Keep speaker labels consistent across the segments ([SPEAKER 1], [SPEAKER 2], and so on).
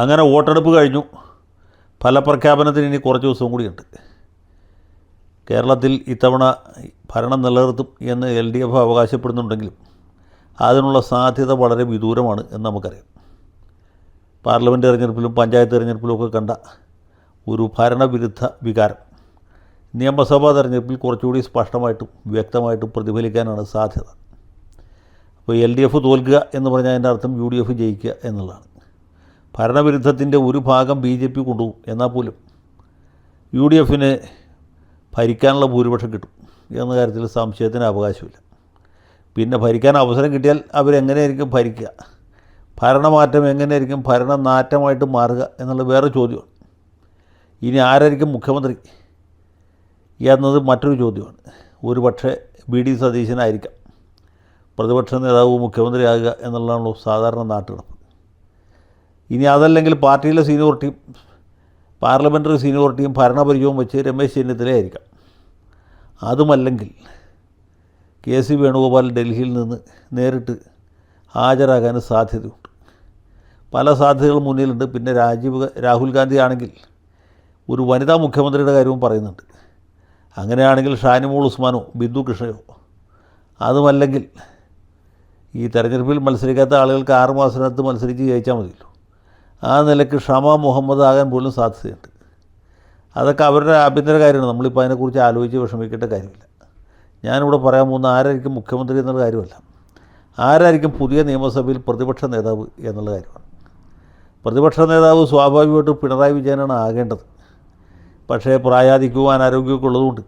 [SPEAKER 1] അങ്ങനെ വോട്ടെടുപ്പ് കഴിഞ്ഞു. ഫലപ്രഖ്യാപനത്തിന് ഇനി കുറച്ച് ദിവസവും കൂടിയുണ്ട്. കേരളത്തിൽ ഇത്തവണ ഭരണം നിലനിർത്തും എന്ന് LDF അവകാശപ്പെടുന്നുണ്ടെങ്കിലും അതിനുള്ള സാധ്യത വളരെ വിദൂരമാണ് എന്ന് നമുക്കറിയാം. പാർലമെൻറ്റ് തെരഞ്ഞെടുപ്പിലും പഞ്ചായത്ത് തെരഞ്ഞെടുപ്പിലും ഒക്കെ കണ്ട ഒരു ഭരണവിരുദ്ധ വികാരം നിയമസഭാ തെരഞ്ഞെടുപ്പിൽ കുറച്ചുകൂടി സ്പഷ്ടമായിട്ടും വ്യക്തമായിട്ടും പ്രതിഫലിക്കാനാണ് സാധ്യത. അപ്പോൾ LDF തോൽക്കുക എന്ന് പറഞ്ഞാൽ അതിൻ്റെ അർത്ഥം UDF ജയിക്കുക എന്നുള്ളതാണ്. ഭരണവിരുദ്ധത്തിൻ്റെ ഒരു ഭാഗം BJP കൊണ്ടുപോകും. എന്നാൽ പോലും UDFന് ഭരിക്കാനുള്ള ഭൂരിപക്ഷം കിട്ടും എന്ന കാര്യത്തിൽ സംശയത്തിന് അവകാശമില്ല. പിന്നെ ഭരിക്കാൻ അവസരം കിട്ടിയാൽ അവരെങ്ങനെയായിരിക്കും ഭരിക്കുക, ഭരണമാറ്റം എങ്ങനെയായിരിക്കും ഭരണനാറ്റമായിട്ട് മാറുക എന്നുള്ള വേറെ ചോദ്യമാണ്. ഇനി ആരായിരിക്കും മുഖ്യമന്ത്രി എന്നത് മറ്റൊരു ചോദ്യമാണ്. ഒരു പക്ഷേ BD സതീശനായിരിക്കാം പ്രതിപക്ഷ നേതാവ് മുഖ്യമന്ത്രിയാകുക എന്നുള്ളതാണല്ലോ സാധാരണ നാട്ടുനടപ്പ്. ഇനി അതല്ലെങ്കിൽ പാർട്ടിയിലെ സീനിയോറിറ്റിയും പാർലമെൻ്ററി സീനിയോറിറ്റിയും ഭരണപരിചയവും വെച്ച് രമേശ് ചെന്നിത്തലയായിരിക്കാം. അതുമല്ലെങ്കിൽ KC വേണുഗോപാൽ ഡൽഹിയിൽ നിന്ന് നേരിട്ട് ഹാജരാകാൻ സാധ്യതയുണ്ട്. പല സാധ്യതകളും മുന്നിലുണ്ട്. പിന്നെ രാഹുൽ ഗാന്ധി ആണെങ്കിൽ ഒരു വനിതാ മുഖ്യമന്ത്രിയുടെ കാര്യവും പറയുന്നുണ്ട്. അങ്ങനെയാണെങ്കിൽ ഷാനിമോൾ ഉസ്മാനോ ബിന്ദു കൃഷ്ണയോ, അതുമല്ലെങ്കിൽ ഈ തെരഞ്ഞെടുപ്പിൽ മത്സരിക്കാത്ത ആളുകൾക്ക് 6 മാസത്തിനകത്ത് മത്സരിച്ച് ജയിച്ചാൽ മതിയല്ലോ. ആ നിലയ്ക്ക് ഷമ മുഹമ്മദ് ആകാൻ പോലും സാധ്യതയുണ്ട്. അതൊക്കെ അവരുടെ ആഭ്യന്തര കാര്യമാണ്. നമ്മളിപ്പോൾ അതിനെക്കുറിച്ച് ആലോചിച്ച് വിഷമിക്കേണ്ട കാര്യമില്ല. ഞാനിവിടെ പറയാൻ പോകുന്ന ആരായിരിക്കും മുഖ്യമന്ത്രി എന്നുള്ള കാര്യമല്ല, ആരായിരിക്കും പുതിയ നിയമസഭയിൽ പ്രതിപക്ഷ നേതാവ് എന്നുള്ള കാര്യമാണ്. പ്രതിപക്ഷ നേതാവ് സ്വാഭാവികമായിട്ടും പിണറായി വിജയനാണ് ആകേണ്ടത്. പക്ഷേ പ്രായാധിക്യവും അനാരോഗ്യമൊക്കെ ഉള്ളതുകൊണ്ട്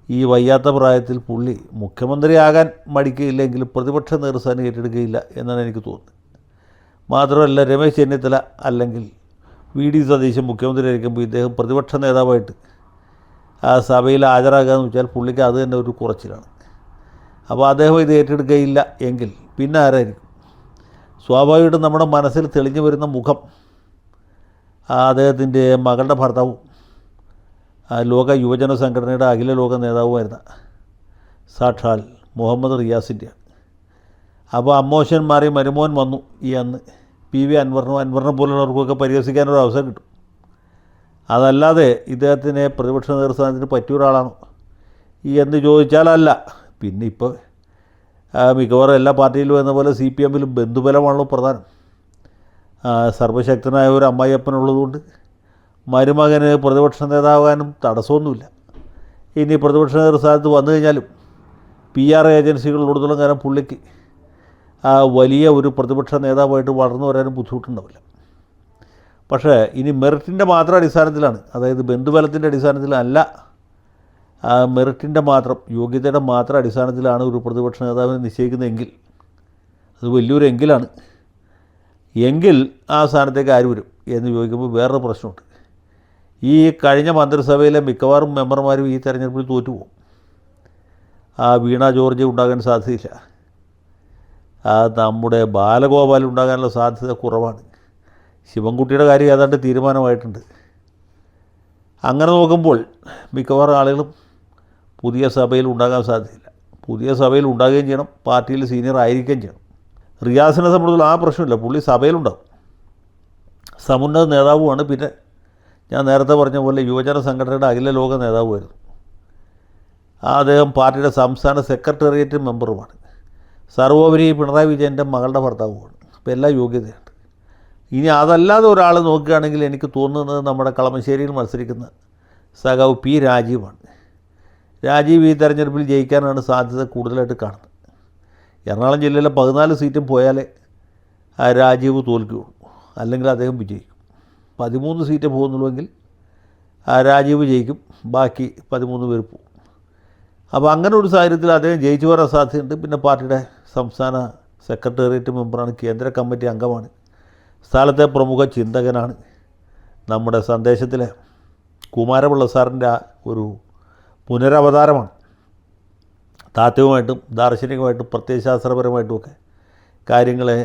[SPEAKER 1] ഈ വയ്യാത്ത പ്രായത്തിൽ പുള്ളി മുഖ്യമന്ത്രിയാകാൻ മടിക്കുകയില്ലെങ്കിലും പ്രതിപക്ഷ നേതൃസ്ഥാനം ഏറ്റെടുക്കുകയില്ല എന്നാണ് എനിക്ക് തോന്നുന്നത്. മാത്രമല്ല, രമേശ് ചെന്നിത്തല അല്ലെങ്കിൽ VD സതീശൻ മുഖ്യമന്ത്രിയായിരിക്കുമ്പോൾ ഇദ്ദേഹം പ്രതിപക്ഷ നേതാവായിട്ട് ആ സഭയിൽ ഹാജരാകുക എന്ന് വെച്ചാൽ പുള്ളിക്ക് അത് തന്നെ ഒരു കുറച്ചിലാണ്. അപ്പോൾ അദ്ദേഹം ഇത് ഏറ്റെടുക്കുകയില്ല എങ്കിൽ പിന്നെ ആരായിരിക്കും? സ്വാഭാവികമായിട്ടും നമ്മുടെ മനസ്സിൽ തെളിഞ്ഞു വരുന്ന മുഖം അദ്ദേഹത്തിൻ്റെ മകളുടെ ഭർത്താവും ലോക യുവജന സംഘടനയുടെ അഖില ലോക നേതാവുമായിരുന്ന സാക്ഷാൽ മുഹമ്മദ് റിയാസിൻ്റെയാണ്. അപ്പോൾ അമ്മോശൻ മാറി മരുമോൻ വന്നു അന്ന് PV അൻവറിനെ പോലുള്ളവർക്കൊക്കെ പരിഹസിക്കാനൊരു അവസരം കിട്ടും. അതല്ലാതെ ഇദ്ദേഹത്തിനെ പ്രതിപക്ഷ നേതൃസ്ഥാനത്തിന് പറ്റിയ ഒരാളാണോ എന്ന് ചോദിച്ചാലല്ല. പിന്നെ ഇപ്പോൾ മിക്കവാറും എല്ലാ പാർട്ടിയിലും എന്ന പോലെ CPMലും ബന്ധുബലമാണല്ലോ പ്രധാനം. സർവശക്തനായ ഒരു അമ്മായിയപ്പനുള്ളതുകൊണ്ട് മരുമകന് പ്രതിപക്ഷ നേതാവാനും തടസ്സമൊന്നുമില്ല. ഇനി പ്രതിപക്ഷ നേതൃസ്ഥാനത്ത് വന്നു കഴിഞ്ഞാലും PR ഏജൻസികളിലോടത്തോളം കാലം പുള്ളിക്ക് വലിയ ഒരു പ്രതിപക്ഷ നേതാവായിട്ട് വളർന്നു വരാനും ബുദ്ധിമുട്ടുണ്ടാവില്ല. പക്ഷേ ഇനി മെറിറ്റിൻ്റെ മാത്രം അടിസ്ഥാനത്തിലാണ്, അതായത് ബന്ധുബലത്തിൻ്റെ അടിസ്ഥാനത്തിലല്ല, മെറിറ്റിൻ്റെ മാത്രം യോഗ്യതയുടെ മാത്രം അടിസ്ഥാനത്തിലാണ് ഒരു പ്രതിപക്ഷ നേതാവിനെ നിശ്ചയിക്കുന്നതെങ്കിൽ അത് വലിയൊരു എങ്കിലാണ്. എങ്കിൽ ആ സ്ഥാനത്തേക്ക് ആര് വരും എന്ന് ചോദിക്കുമ്പോൾ വേറൊരു പ്രശ്നമുണ്ട്. ഈ കഴിഞ്ഞ മന്ത്രിസഭയിലെ മിക്കവാറും മെമ്പർമാരും ഈ തെരഞ്ഞെടുപ്പിൽ തോറ്റുപോകും. വീണ ജോർജ് ഉണ്ടാകാൻ സാധ്യതയില്ല. നമ്മുടെ ബാലഗോപാൽ ഉണ്ടാകാനുള്ള സാധ്യത കുറവാണ്. ശിവൻകുട്ടിയുടെ കാര്യം ഏതാണ്ട് തീരുമാനമായിട്ടുണ്ട്. അങ്ങനെ നോക്കുമ്പോൾ മിക്കവാറും ആളുകളും പുതിയ സഭയിൽ ഉണ്ടാകാൻ സാധ്യതയില്ല. പുതിയ സഭയിൽ ഉണ്ടാകുകയും ചെയ്യണം, പാർട്ടിയിൽ സീനിയർ ആയിരിക്കുകയും ചെയ്യണം. റിയാസിനെ സംബന്ധിച്ചുള്ള ആ പ്രശ്നമില്ല, പുള്ളി സഭയിലുണ്ടാകും, സമുന്നത നേതാവുമാണ്. പിന്നെ ഞാൻ നേരത്തെ പറഞ്ഞ പോലെ യുവജന സംഘടനയുടെ അഖില ലോക നേതാവുമായിരുന്നു. അദ്ദേഹം പാർട്ടിയുടെ സംസ്ഥാന സെക്രട്ടേറിയറ്റ് മെമ്പറുമാണ്. സർവോപരി പിണറായി വിജയൻ്റെ മകളുടെ ഭർത്താവുമാണ്. അപ്പോൾ എല്ലാ യോഗ്യതയുണ്ട്. ഇനി അതല്ലാതെ ഒരാൾ നോക്കുകയാണെങ്കിൽ എനിക്ക് തോന്നുന്നത് നമ്മുടെ കളമശ്ശേരിയിൽ മത്സരിക്കുന്ന സഖാവ് P. രാജീവാണ്. രാജീവ് ഈ തെരഞ്ഞെടുപ്പിൽ ജയിക്കാനാണ് സാധ്യത കൂടുതലായിട്ട് കാണുന്നത്. എറണാകുളം ജില്ലയിലെ 14 സീറ്റും പോയാലേ രാജീവ് തോൽക്കുകയുള്ളൂ, അല്ലെങ്കിൽ അദ്ദേഹം വിജയിക്കും. 13 സീറ്റ് പോകുന്നുള്ളൂവെങ്കിൽ രാജീവ് ജയിക്കും, ബാക്കി 13 പേർ പോകും. അപ്പോൾ അങ്ങനെ ഒരു സാഹചര്യത്തിൽ അദ്ദേഹം ജയിച്ചു വരാൻ സാധ്യതയുണ്ട്. പിന്നെ പാർട്ടിയുടെ സംസ്ഥാന സെക്രട്ടേറിയറ്റ് മെമ്പറാണ്, കേന്ദ്ര കമ്മിറ്റി അംഗമാണ്, സ്ഥലത്തെ പ്രമുഖ ചിന്തകനാണ്. നമ്മുടെ സന്ദേശത്തിലെ കുമാരപിള്ള സാറിൻ്റെ ഒരു പുനരവതാരമാണ്. താത്വികമായിട്ടും ദാർശനികമായിട്ടും പ്രത്യയശാസ്ത്രപരമായിട്ടുമൊക്കെ കാര്യങ്ങളെ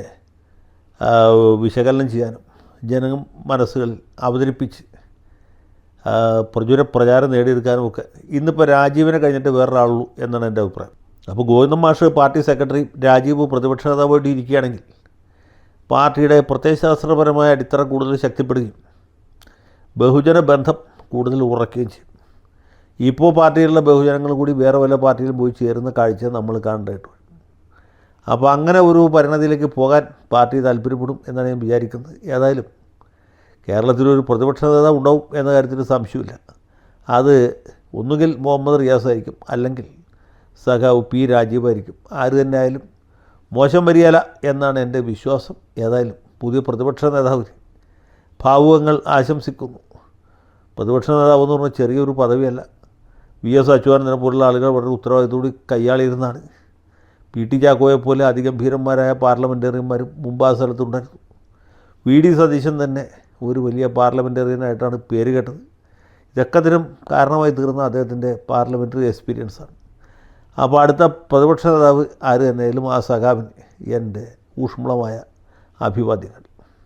[SPEAKER 1] വിശകലനം ചെയ്യാനും ജന മനസ്സുകളിൽ അവതരിപ്പിച്ച് പ്രചാരം നേടിയെടുക്കാനും ഒക്കെ ഇന്നിപ്പോൾ രാജീവിനെ കഴിഞ്ഞിട്ട് വേറൊരാളുള്ളൂ എന്നാണ് എൻ്റെ അഭിപ്രായം. അപ്പോൾ ഗോവിന്ദൻ മാഷ് പാർട്ടി സെക്രട്ടറി, രാജീവ് പ്രതിപക്ഷ നേതാവായിട്ട് ഇരിക്കുകയാണെങ്കിൽ പാർട്ടിയുടെ പ്രത്യയശാസ്ത്രപരമായ അടിത്തറ കൂടുതൽ ശക്തിപ്പെടുകയും ബഹുജന ബന്ധം കൂടുതൽ ഉറക്കുകയും ചെയ്യും. ഇപ്പോൾ പാർട്ടിയിലുള്ള ബഹുജനങ്ങൾ കൂടി വേറെ വല്ല പാർട്ടിയിലും പോയി ചേരുന്ന കാഴ്ച നമ്മൾ കാണേണ്ടതായിട്ട് വരും. അപ്പോൾ അങ്ങനെ ഒരു പരിണതിയിലേക്ക് പോകാൻ പാർട്ടി താല്പര്യപ്പെടും എന്നാണ് ഞാൻ വിചാരിക്കുന്നത്. ഏതായാലും കേരളത്തിലൊരു പ്രതിപക്ഷ നേതാവ് ഉണ്ടാവും എന്ന കാര്യത്തിൽ സംശയമില്ല. അത് ഒന്നുകിൽ മുഹമ്മദ് റിയാസ് ആയിരിക്കും, അല്ലെങ്കിൽ സഖാവ് പി രാജീവായിരിക്കും. ആര് തന്നെ ആയാലും മോശം വരികയില്ല എന്നാണ് എൻ്റെ വിശ്വാസം. ഏതായാലും പുതിയ പ്രതിപക്ഷ നേതാവിന് ഭാവുകങ്ങൾ ആശംസിക്കുന്നു. പ്രതിപക്ഷ നേതാവ് എന്ന് പറഞ്ഞാൽ ചെറിയൊരു പദവിയല്ല. വി.എസ്. അച്യുതാനന്ദനെ പോലുള്ള ആളുകൾ വളരെ ഉത്തരവാദിത്തോടെ കൈയാളിയിരുന്നാണ്. പി.ടി. ചാക്കോയെപ്പോലെ അതിഗംഭീരന്മാരായ പാർലമെൻറ്റേറിയന്മാരും മുമ്പ് ആ സ്ഥലത്തുണ്ടായിരുന്നു. വി.ഡി. സതീശൻ തന്നെ ഒരു വലിയ പാർലമെൻറ്റേറിയനായിട്ടാണ് പേര് കേട്ടത്. ഇതൊക്കെ ഇതിനും കാരണമായി തീർന്ന അദ്ദേഹത്തിൻ്റെ പാർലമെൻ്ററി എക്സ്പീരിയൻസാണ്. അപ്പോൾ അടുത്ത പ്രതിപക്ഷ നേതാവ് ആര് തന്നെയായാലും ആ സഖാവിന് എൻ്റെ ഊഷ്മളമായ അഭിവാദ്യങ്ങൾ.